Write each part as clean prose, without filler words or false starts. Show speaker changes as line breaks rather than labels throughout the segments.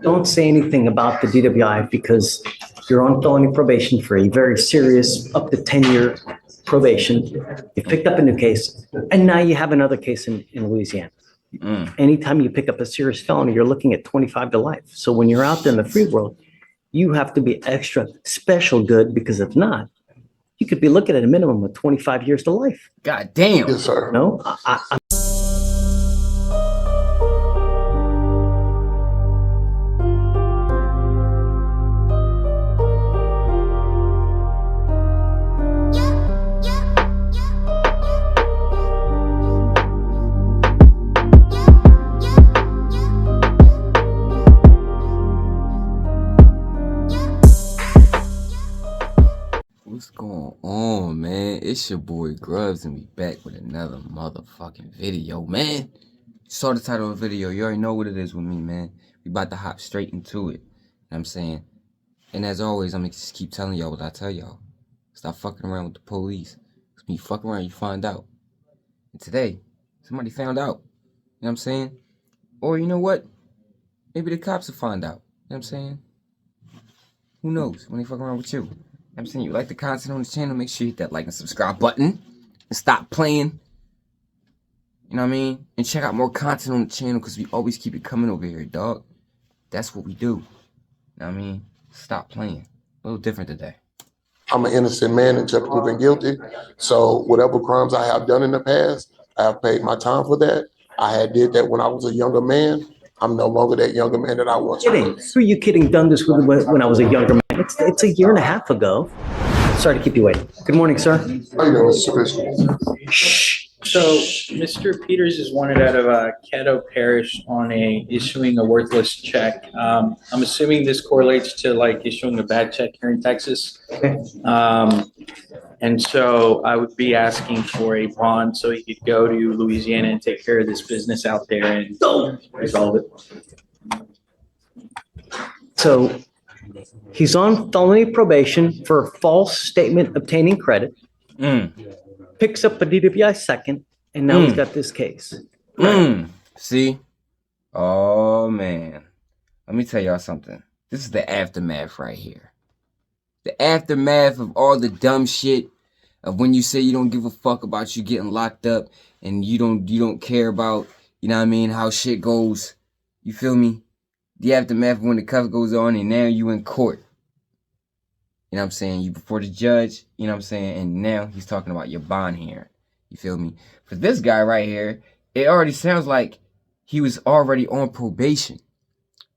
Don't say anything about the DWI because you're on felony probation for a very serious, up to 10-year probation. You picked up a new case, and now you have another case in Louisiana. Anytime you pick up a serious felony, you're looking at 25 to life. So when you're out there in the free world, you have to be extra special good, because if not, you could be looking at a minimum of 25 years to life.
God damn.
Yes, sir.
No,
What's going on, man? It's your boy Grubz, and we back with another motherfucking video, man. You saw the title of the video. You already know what it is with me, man. We about to hop straight into it. You know what I'm saying? And as always, I'm gonna just keep telling y'all what I tell y'all. Stop fucking around with the police. Because when you fuck around, you find out. And today, somebody found out. You know what I'm saying? Or you know what? Maybe the cops will find out. You know what I'm saying? Who knows when they fuck around with you? I'm saying, you like the content on the channel, make sure you hit that like and subscribe button and stop playing. You know what I mean? And check out more content on the channel, because we always keep it coming over here, dog. That's what we do. You know what I mean? Stop playing. A little different today.
I'm an innocent man until proven guilty. So whatever crimes I have done in the past, I have paid my time for that. I had did that when I was a younger man. I'm no longer that younger man that I was.
Who are you kidding? Done this with when I was a younger man. It's a year and a half ago. Sorry to keep you waiting. Good morning, sir.
How you doing, Mr. Bishop?
Shh.
So, Mr. Peters is wanted out of Caddo Parish on issuing a worthless check. I'm assuming this correlates to like issuing a bad check here in Texas. And so I would be asking for a bond so he could go to Louisiana and take care of this business out there and resolve it.
So he's on felony probation for a false statement obtaining credit. Picks up a DWI second, and now he's got this case.
See? Oh, man. Let me tell y'all something. This is the aftermath right here. The aftermath of all the dumb shit of when you say you don't give a fuck about you getting locked up and you don't care about, you know what I mean, how shit goes. You feel me? The aftermath of when the cuff goes on and now you in court. You know what I'm saying? You before the judge, you know what I'm saying? And now he's talking about your bond here. You feel me? For this guy right here, it already sounds like he was already on probation.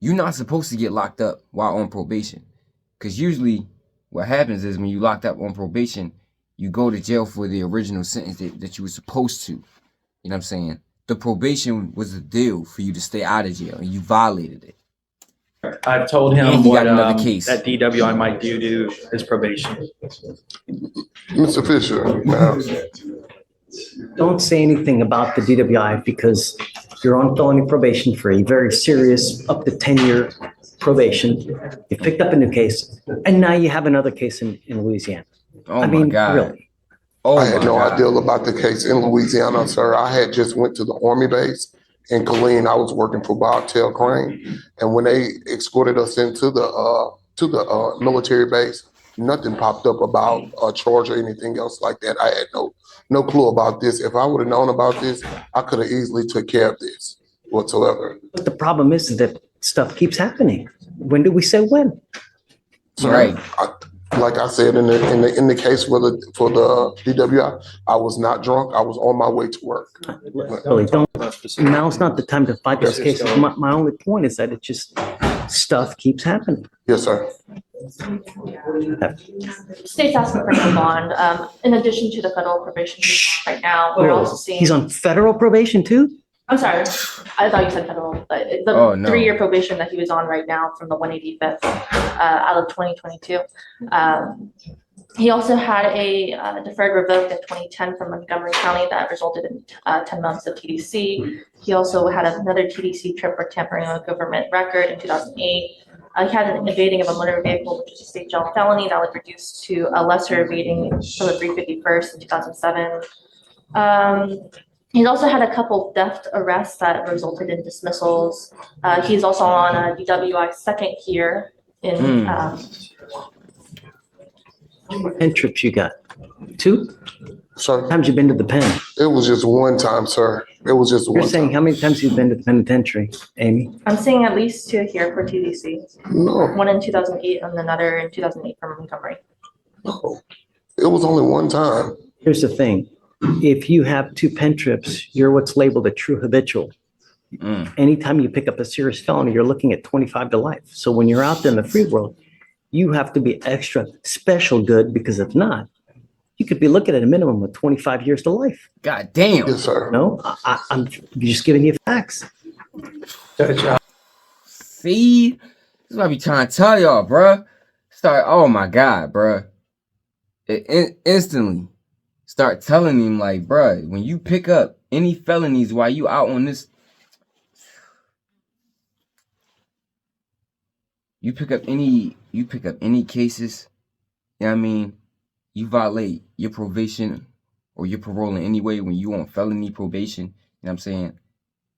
You're not supposed to get locked up while on probation. Because usually what happens is when you locked up on probation, you go to jail for the original sentence that you were supposed to. You know what I'm saying? The probation was a deal for you to stay out of jail, and you violated it.
I've told him what
another case.
that DWI might do to his probation.
Mr. Fisher,
Don't say anything about the DWI because you're on felony probation for a very serious, up to 10-year probation. You picked up a new case, and now you have another case in Louisiana.
Oh, my God.
Really.
Oh,
I had no idea about the case in Louisiana, sir. I had just went to the Army base in Killeen. I was working for Bobtail Crane, and when they escorted us into the military base, nothing popped up about a charge or anything else like that. I had no clue about this. If I would have known about this, I could have easily took care of this whatsoever.
But the problem is that stuff keeps happening. When do we say when?
So
right.
Like I said in the case for the DWI, I was not drunk. I was on my way to work.
Really, now's not the time to fight those cases. My only point is that it just stuff keeps happening.
Yes, sir.
State's asking for no bond. In addition to the federal probation right now, we're also seeing.
He's on federal probation too?
I'm sorry, I thought you said federal, but the 3-year probation that he was on right now from the 185th out of 2022. He also had a deferred revoked in 2010 from Montgomery County that resulted in 10 months of TDC. He also had another TDC trip for tampering with government record in 2008. He had an evading of a motor vehicle, which is a state jail felony that was reduced to a lesser evading from the 351st in 2007. He's also had a couple theft arrests that resulted in dismissals. He's also on a DWI second here in.
How many trips you got? 2?
Sir,
Times you been to the pen?
it was just one time, sir. It was just
You're
one
saying
time.
how many times you've been to the penitentiary, Amy?
I'm seeing at least 2 here for TDC.
No,
One in 2008 and another in 2008 from Montgomery.
no. It was only one time.
Here's the thing. If you have 2 pen trips, you're what's labeled a true habitual. Anytime you pick up a serious felony, you're looking at 25 to life. So when you're out there in the free world, you have to be extra special good, because if not, you could be looking at a minimum of 25 years to life.
God damn.
Yes, sir.
No, I'm just giving you facts.
See? This is what I be trying to tell y'all, bruh. Oh my God, bruh. Instantly start telling him, like, bruh, when you pick up any felonies while you out on this, you pick up any cases, you know what I mean? You violate your probation or your parole in any way when you on felony probation, you know what I'm saying?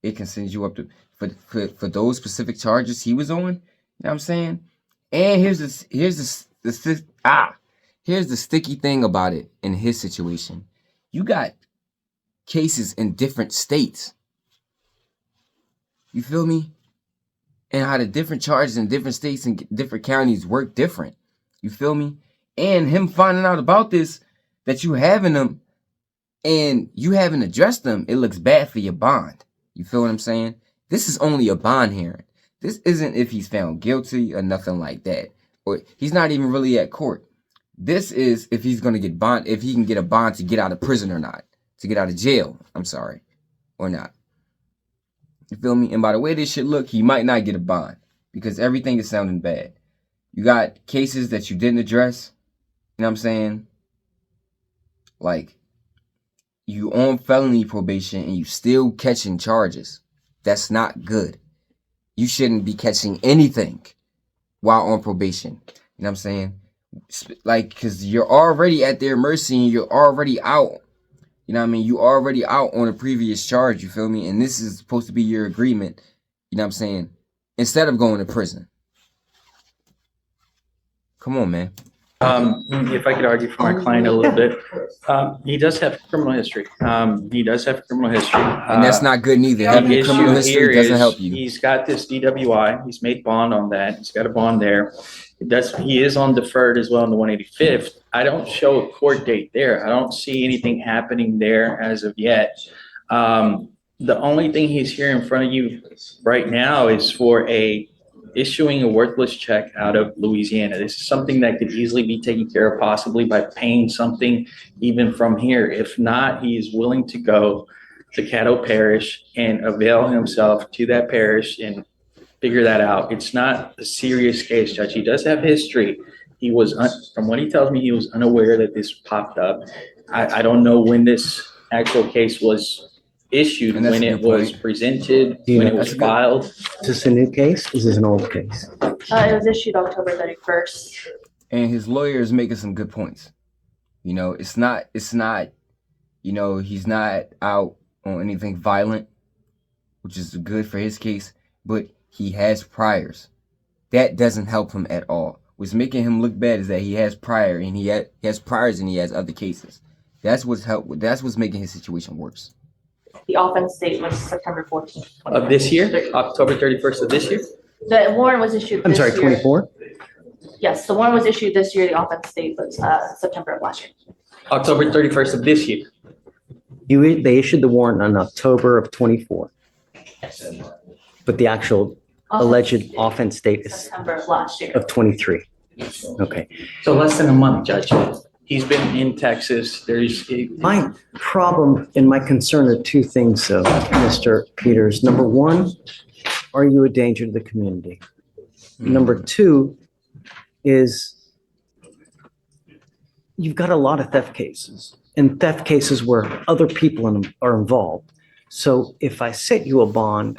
It can send you up to for those specific charges he was on, you know what I'm saying? And here's the sticky thing about it in his situation. You got cases in different states. You feel me? And how the different charges in different states and different counties work different. You feel me? And him finding out about this, that you having them and you haven't addressed them, it looks bad for your bond. You feel what I'm saying? This is only a bond hearing. This isn't if he's found guilty or nothing like that. Or he's not even really at court. This is if he's going to get bond, if he can get a bond to get out of prison or not. To get out of jail, I'm sorry. Or not. You feel me? And by the way this shit look, he might not get a bond. Because everything is sounding bad. You got cases that you didn't address. You know what I'm saying? Like, you on felony probation and you still catching charges. That's not good. You shouldn't be catching anything while on probation. You know what I'm saying? Like, because you're already at their mercy and you're already out. You know what I mean? You already out on a previous charge, you feel me? And this is supposed to be your agreement, you know what I'm saying? Instead of going to prison. Come on, man.
If I could argue for my client a little bit, he does have criminal history. And
that's not good neither. Having a criminal history doesn't help you.
He's got this DWI. He's made bond on that. He's got a bond there. He is on deferred as well in the 185th. I don't show a court date there. I don't see anything happening there as of yet. The only thing he's here in front of you right now is for issuing a worthless check out of Louisiana. This is something that could easily be taken care of, possibly by paying something even from here. If not, he is willing to go to Caddo Parish and avail himself to that parish and figure that out. It's not a serious case, Judge. He does have history. He was, from what he tells me, he was unaware that this popped up. I don't know when this actual case was issued, when it was presented, when it was filed.
Is this a new case? Is this an old case?
It was issued October 31st.
And his lawyer is making some good points. You know, it's not, you know, he's not out on anything violent, which is good for his case, but he has priors. That doesn't help him at all. What's making him look bad is that he has prior and he has priors and he has other cases. That's what's making his situation worse.
The offense date was September 14th.
Of this year? October 31st of this year?
The warrant was issued this year.
24?
Yes, the warrant was issued this year. The offense date was September of last year.
October 31st of this year.
They issued the warrant on October of 24. But the actual alleged offense date is
September of last year.
of 23. Okay.
So less than a month, Judge. He's been in Texas.
My problem and my concern are 2 things, though, Mr. Peters. Number 1, are you a danger to the community? Number 2 is you've got a lot of theft cases, and theft cases where other people are involved. So if I set you a bond,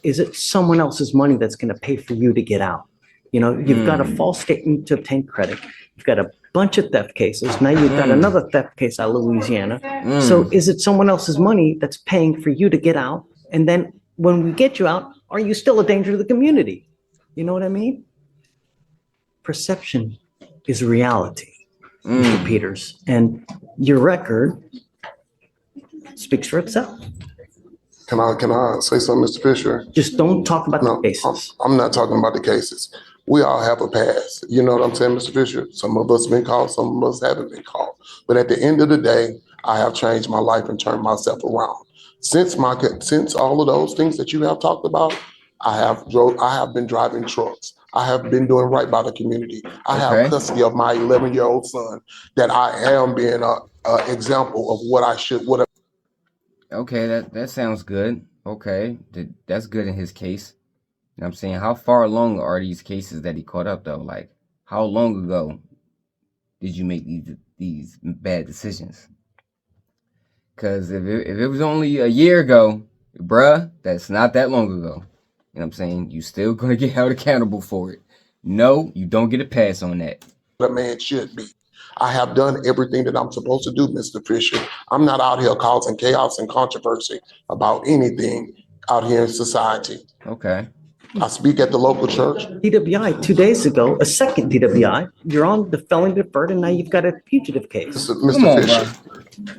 is it someone else's money that's going to pay for you to get out? You know, you've got a false statement to obtain credit. You've got a bunch of theft cases. Now you've got another theft case out of Louisiana.
Mm.
So is it someone else's money that's paying for you to get out? And then when we get you out, are you still a danger to the community? You know what I mean? Perception is reality, Mr. Peters. And your record speaks for itself.
Can I say something, Mr. Fisher?
Just don't talk about the
No,
cases.
I'm not talking about the cases. We all have a past. You know what I'm saying, Mr. Fisher? Some of us been called, some of us haven't been called. But at the end of the day, I have changed my life and turned myself around. Since all of those things that you have talked about, I have been driving trucks. I have been doing right by the community. I have custody of my 11-year-old son, that I am being a example of what I should.
Okay, that sounds good. Okay, that's good in his case. You know what I'm saying? How far along are these cases that he caught up though? Like, how long ago did you make these bad decisions? Because if it was only a year ago, bruh, that's not that long ago. You know what I'm saying? You still gonna get held accountable for it. No, you don't get a pass on that.
A man should be. I have done everything that I'm supposed to do, Mr. Fisher. I'm not out here causing chaos and controversy about anything out here in society.
Okay.
I speak at the local church.
DWI 2 days ago, a second DWI. You're on the felony deferred, and now you've got a fugitive case.
Mr. Fisher,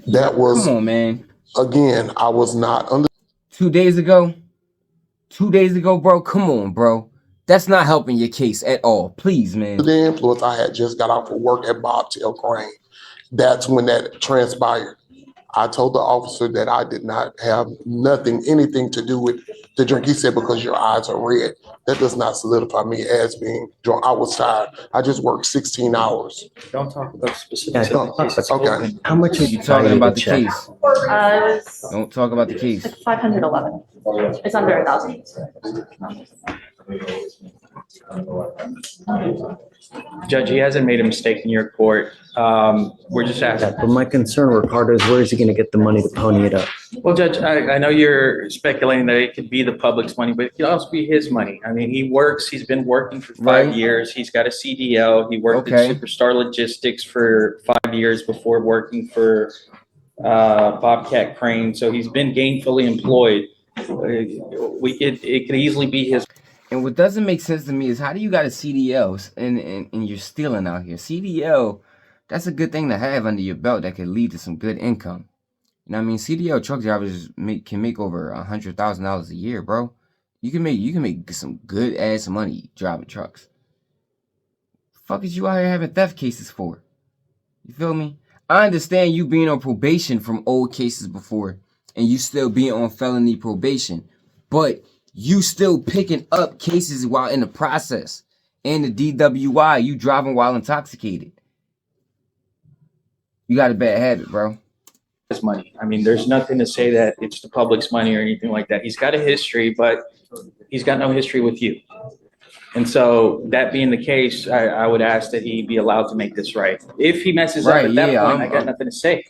that was,
come on, man.
Again, I was not under.
2 days ago? 2 days ago, bro? Come on, bro. That's not helping your case at all. Please, man.
The influence, I had just got off of work at Bobtail Crane. That's when that transpired. I told the officer that I did not have anything to do with the drink. He said, because your eyes are red. That does not solidify me as being drunk. I was tired. I just worked 16 hours.
Don't talk about specifics.
Okay.
How much are you
talking about the
check?
case?
It was
Don't talk about the case.
511. It's under 1,000.
Judge, he hasn't made a mistake in your court. We're just asking.
But my concern, Ricardo, is where is he going to get the money to pony it up?
Well, Judge, I know you're speculating that it could be the public's money, but it could also be his money. I mean, he's been working for 5 years. He's got a CDL. He worked at Superstar Logistics for 5 years before working for Bobcat Crane. So he's been gainfully employed. It could easily be his.
And what doesn't make sense to me is, how do you got a CDL and you're stealing out here? CDL, that's a good thing to have under your belt that could lead to some good income. You know what I mean? CDL truck drivers can make over $100,000 a year, bro. You can make some good ass money driving trucks. Fuck is you out here having theft cases for? You feel me? I understand you being on probation from old cases before, and you still being on felony probation, but you still picking up cases while in the process. And the DWI, you driving while intoxicated. You got a bad habit, bro.
His money. I mean, there's nothing to say that it's the public's money or anything like that. He's got a history, but he's got no history with you. And so that being the case, I would ask that he be allowed to make this right. If he messes up at that point, I got nothing to say.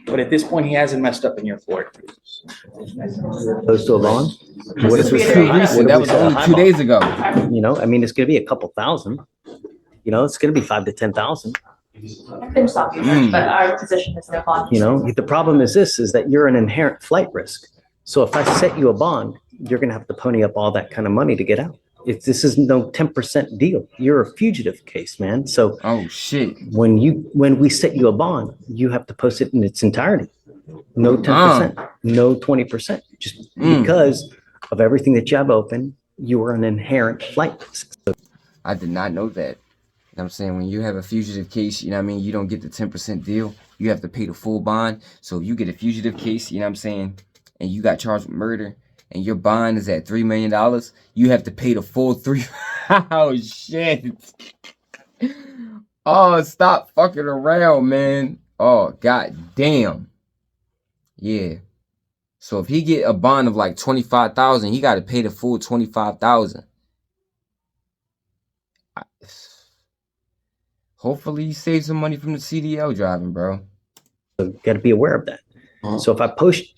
But at this point, he hasn't messed up in your court.
Goes to a bond?
What is this? That was only 2 days ago.
You know, I mean, it's going to be a couple thousand. You know, it's going to be 5,000 to 10,000.
Finish off, but our position is no bond.
You know, the problem is that you're an inherent flight risk. So if I set you a bond, you're going to have to pony up all that kind of money to get out. This is no 10% deal. You're a fugitive case, man. So
oh shit.
When we set you a bond, you have to post it in its entirety. No 10%, no 20%. Just because of everything that you have open, you are an inherent flight risk. So,
I did not know that. You know what I'm saying? When you have a fugitive case, you know what I mean, you don't get the 10% deal. You have to pay the full bond. So if you get a fugitive case, you know what I'm saying, and you got charged with murder, and your bond is at $3 million, you have to pay the full $3. Oh, shit. Oh, stop fucking around, man. Oh, god damn. Yeah. So if he get a bond of like $25,000, he got to pay the full $25,000. Hopefully you save some money from the CDL driving, bro.
So got to be aware of that. So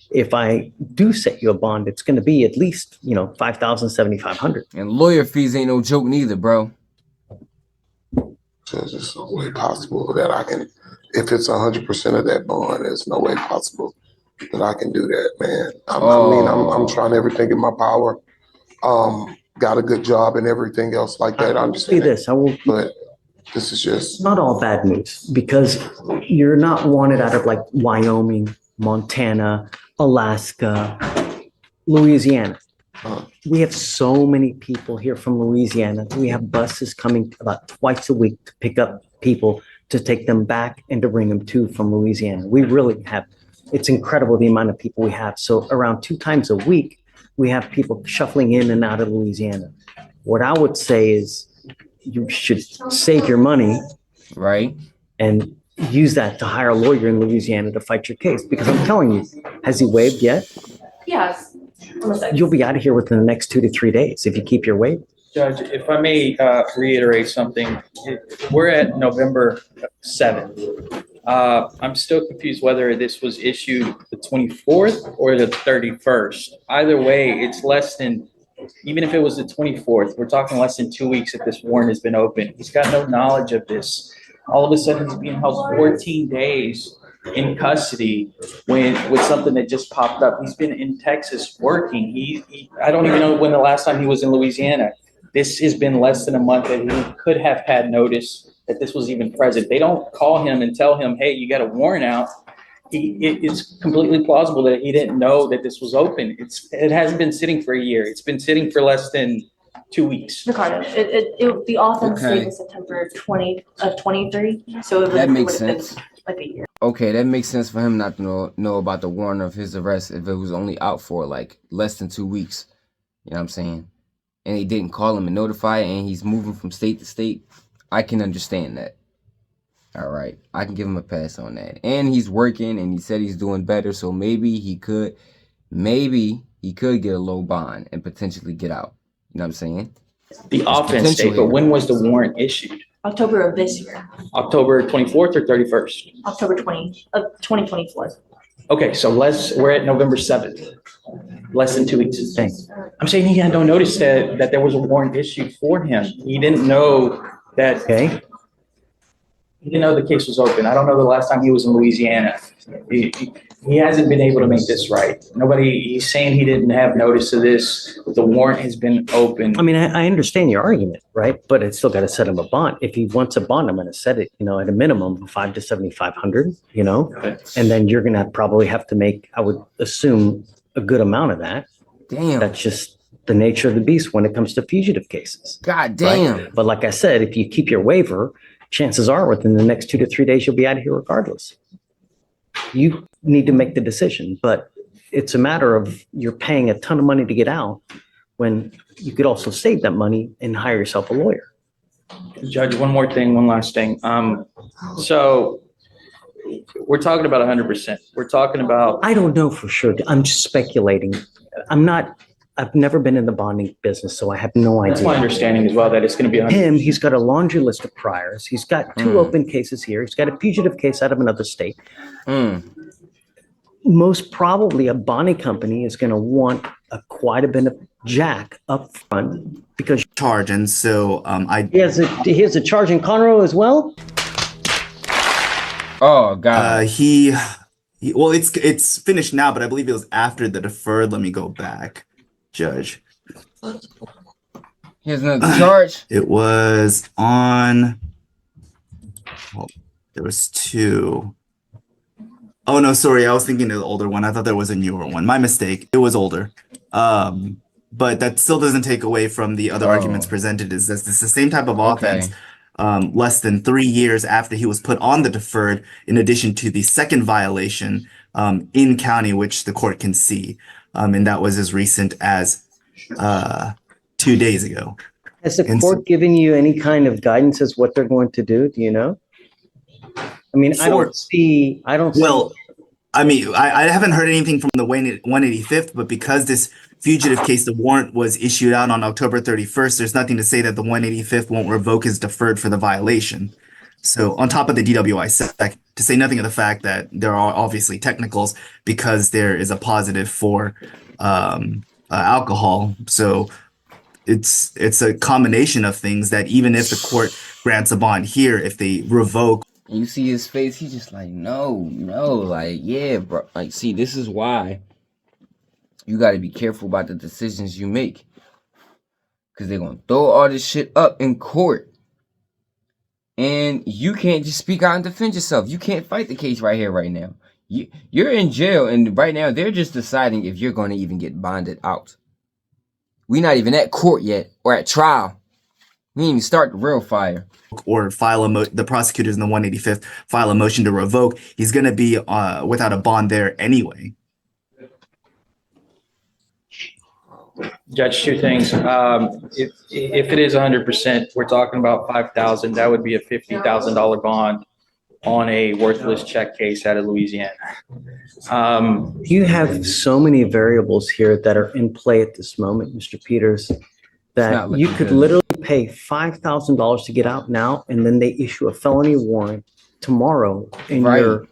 if I do set you a bond, it's going to be at least, you know, $5,000, $7,500.
And lawyer fees ain't no joke neither, bro.
Judge, there's no way possible that I can, if it's 100% of that bond, there's no way possible that I can do that, man. I'm trying everything in my power. Got a good job and everything else like that.
I
I'm
will
just
say this,
but this is
it's
just,
not all bad news because you're not wanted out of like Wyoming, Montana, Alaska, Louisiana. We have so many people here from Louisiana. We have buses coming about twice a week to pick up people to take them back and to bring them to from Louisiana. We really have, it's incredible the amount of people we have. So around 2 times a week, we have people shuffling in and out of Louisiana. What I would say is you should save your money,
right?
And use that to hire a lawyer in Louisiana to fight your case. Because I'm telling you, has he waived yet?
Yes.
You'll be out of here within the next 2 to 3 days if you keep your waiver.
Judge, if I may reiterate something, we're at November 7th. I'm still confused whether this was issued the 24th or the 31st. Either way, it's less than, even if it was the 24th, we're talking less than 2 weeks that this warrant has been open. He's got no knowledge of this. All of a sudden, he's being held 14 days in custody with something that just popped up. He's been in Texas working. I don't even know when the last time he was in Louisiana. This has been less than a month that he could have had notice that this was even present. They don't call him and tell him, hey, you got a warrant out. It's completely plausible that he didn't know that this was open. It hasn't been sitting for a year. It's been sitting for less than 2 weeks.
Ricardo, the offense date was September 20 of 23, so it
That
would
makes
have been
sense.
like a year.
Okay, that makes sense for him not to know about the warrant of his arrest if it was only out for like less than 2 weeks. You know what I'm saying? And they didn't call him and notify, and he's moving from state to state. I can understand that. All right, I can give him a pass on that. And he's working, and he said he's doing better, so maybe he could get a low bond and potentially get out. You know what I'm saying?
The offense date, but when was the warrant issued?
October of this year,
October 24th or 31st?
October 20 of 2024.
Okay, so we're at November 7th, less than 2 weeks.
Thanks.
I'm saying he had no notice that there was a warrant issued for him. He didn't know that.
Okay.
He didn't know the case was open. I don't know the last time he was in Louisiana. He hasn't been able to make this right. He's saying he didn't have notice of this. The warrant has been open.
I mean, I understand your argument, right? But it's still got to set him a bond. If he wants a bond, I'm going to set it, at a minimum of 5 to 7,500,
Okay.
and then you're going to probably have to make, I would assume, a good amount of that.
Damn.
That's just the nature of the beast when it comes to fugitive cases.
God damn.
Right? But like I said, if you keep your waiver, chances are within the next 2 to 3 days, you'll be out of here regardless. You need to make the decision, but it's a matter of you're paying a ton of money to get out when you could also save that money and hire yourself a lawyer.
Judge, one last thing. So we're talking about 100%. We're talking about.
I don't know for sure. I'm just speculating. I've never been in the bonding business, so I have no idea.
That's my understanding as well, that it's going to be 100%.
He's got a laundry list of priors. He's got 2 open cases here. He's got a fugitive case out of another state. Most probably a bonding company is going to want quite a bit of jack up front because
charge. And so
he has a charge in Conroe as well.
Oh God.
Well, it's finished now, but I believe it was after the deferred. Let me go back, Judge.
Here's another charge.
It was on. Well, there was 2. Oh no, sorry, I was thinking of the older one. I thought there was a newer one. My mistake. It was older. But that still doesn't take away from the other arguments presented. Is that it's the same type of offense? Less than 3 years after he was put on the deferred, in addition to the second violation in county, which the court can see. And that was as recent as 2 days ago.
Has the court given you any kind of guidance as what they're going to do? Do you know? I mean, I don't see.
Well, I mean, I haven't heard anything from the 185th, but because this fugitive case, the warrant was issued out on October 31st, there's nothing to say that the 185th won't revoke his deferred for the violation. So on top of the DWI sec, to say nothing of the fact that there are obviously technicals because there is a positive for alcohol. So it's a combination of things that even if the court grants a bond here, if they revoke.
And you see his face, he's just like, no, like, yeah, bro. Like, see, this is why you got to be careful about the decisions you make. Because they're going to throw all this shit up in court. And you can't just speak out and defend yourself. You can't fight the case right here, right now. You're in jail, and right now they're just deciding if you're going to even get bonded out. We're not even at court yet, or at trial. We didn't even start the real fire.
Or file the prosecutors in the 185th file a motion to revoke. He's going to be without a bond there anyway.
Judge, two things. If it is 100%, we're talking about 5,000. That would be a $50,000 bond on a worthless check case out of Louisiana.
You have so many variables here that are in play at this moment, Mr. Peters, that you could literally pay $5,000 to get out now, and then they issue a felony warrant tomorrow in your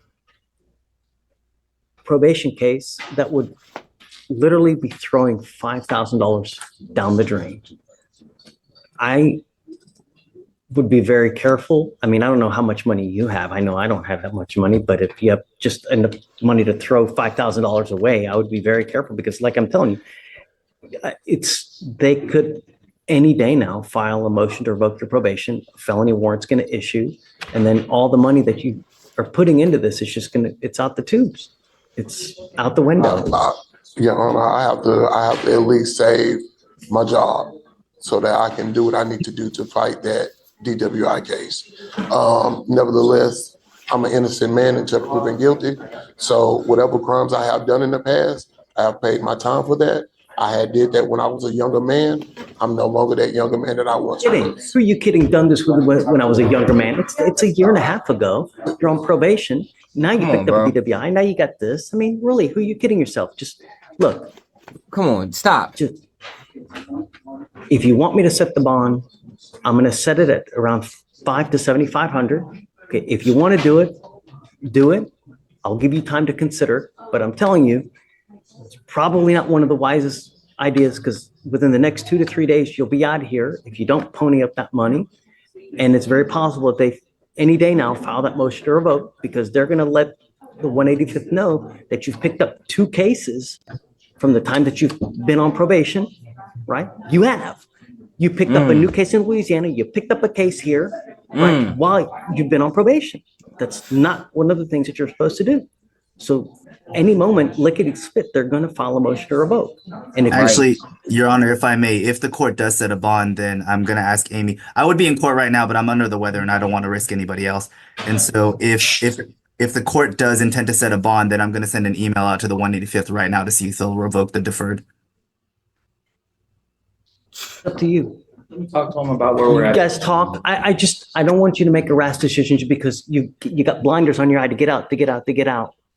probation case that would literally be throwing $5,000 down the drain. I would be very careful. I mean, I don't know how much money you have. I know I don't have that much money, but if you have just enough money to throw $5,000 away, I would be very careful because, like I'm telling you, they could any day now file a motion to revoke your probation. A felony warrant's going to issue, and then all the money that you are putting into this is just it's out the tubes. It's out the window.
Your Honor, I have to at least save my job so that I can do what I need to do to fight that DWI case. Nevertheless, I'm an innocent man until proven guilty. So whatever crimes I have done in the past, I have paid my time for that. I had did that when I was a younger man. I'm no longer that younger man that I was.
Kidding? Who are you kidding? Done this when I was a younger man. It's a year and a half ago. You're on probation. Now you picked up a DWI. Now you got this. I mean, really, who are you kidding yourself? Just look.
Come on, stop.
Just, if you want me to set the bond, I'm going to set it at around $500 to $7,500. Okay, if you want to do it, do it. I'll give you time to consider. But I'm telling you, it's probably not one of the wisest ideas because within the next 2 to 3 days, you'll be out of here if you don't pony up that money. And it's very possible that they any day now file that motion to revoke because they're going to let the 185th know that you've picked up 2 cases from the time that you've been on probation, right? You have. You picked up a new case in Louisiana. You picked up a case here, right? While you've been on probation. That's not one of the things that you're supposed to do. So any moment, lickety spit, they're going to file a motion to revoke. And if
actually, Your Honor, if I may, if the court does set a bond, then I'm going to ask Amy. I would be in court right now, but I'm under the weather and I don't want to risk anybody else. And so if the court does intend to set a bond, then I'm going to send an email out to the 185th right now to see if they'll revoke the deferred.
Up to you.
Talk to them about where we're
You
at.
guys talk. I don't want you to make a rash decision because you got blinders on your eye to get out.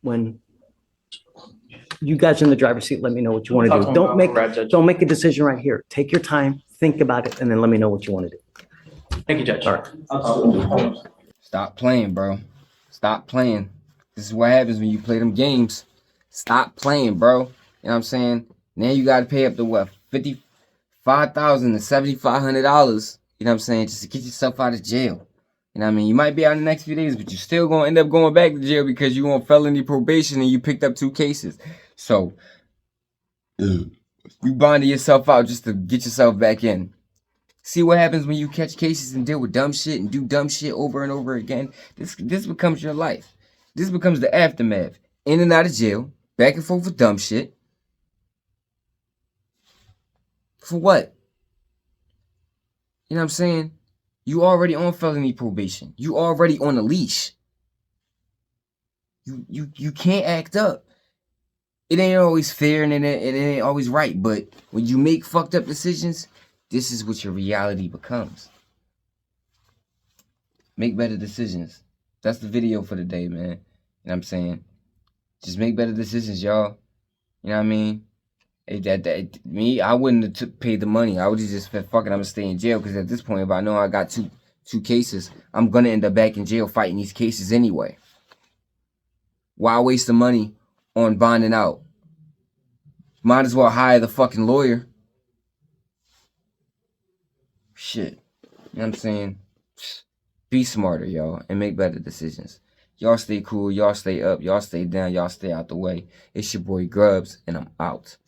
When you guys are in the driver's seat, let me know what you want to do. Don't make a decision right here. Take your time, think about it, and then let me know what you want to do.
Thank you, Judge.
All right.
Stop playing, bro. Stop playing. This is what happens when you play them games. Stop playing, bro. You know what I'm saying? Now you got to pay up to what? $55,000 to $7,500. You know what I'm saying? Just to get yourself out of jail. You know what I mean? You might be out in the next few days, but you're still going to end up going back to jail because you on felony probation and you picked up 2 cases. So, you bonded yourself out just to get yourself back in. See what happens when you catch cases and deal with dumb shit and do dumb shit over and over again? This becomes your life. This becomes the aftermath. In and out of jail, back and forth with dumb shit. For what? You know what I'm saying? You already on felony probation. You already on a leash. You can't act up. It ain't always fair and it ain't always right. But when you make fucked up decisions, this is what your reality becomes. Make better decisions. That's the video for the day, man. You know what I'm saying? Just make better decisions, y'all. You know what I mean? Me, I wouldn't have paid the money. I would have just said, fuck it, I'm going to stay in jail. Because at this point, if I know I got two cases, I'm going to end up back in jail fighting these cases anyway. Why waste the money on bonding out? Might as well hire the fucking lawyer. Shit. You know what I'm saying? Be smarter, y'all, and make better decisions. Y'all stay cool, y'all stay up, y'all stay down, y'all stay out the way. It's your boy Grubz, and I'm out.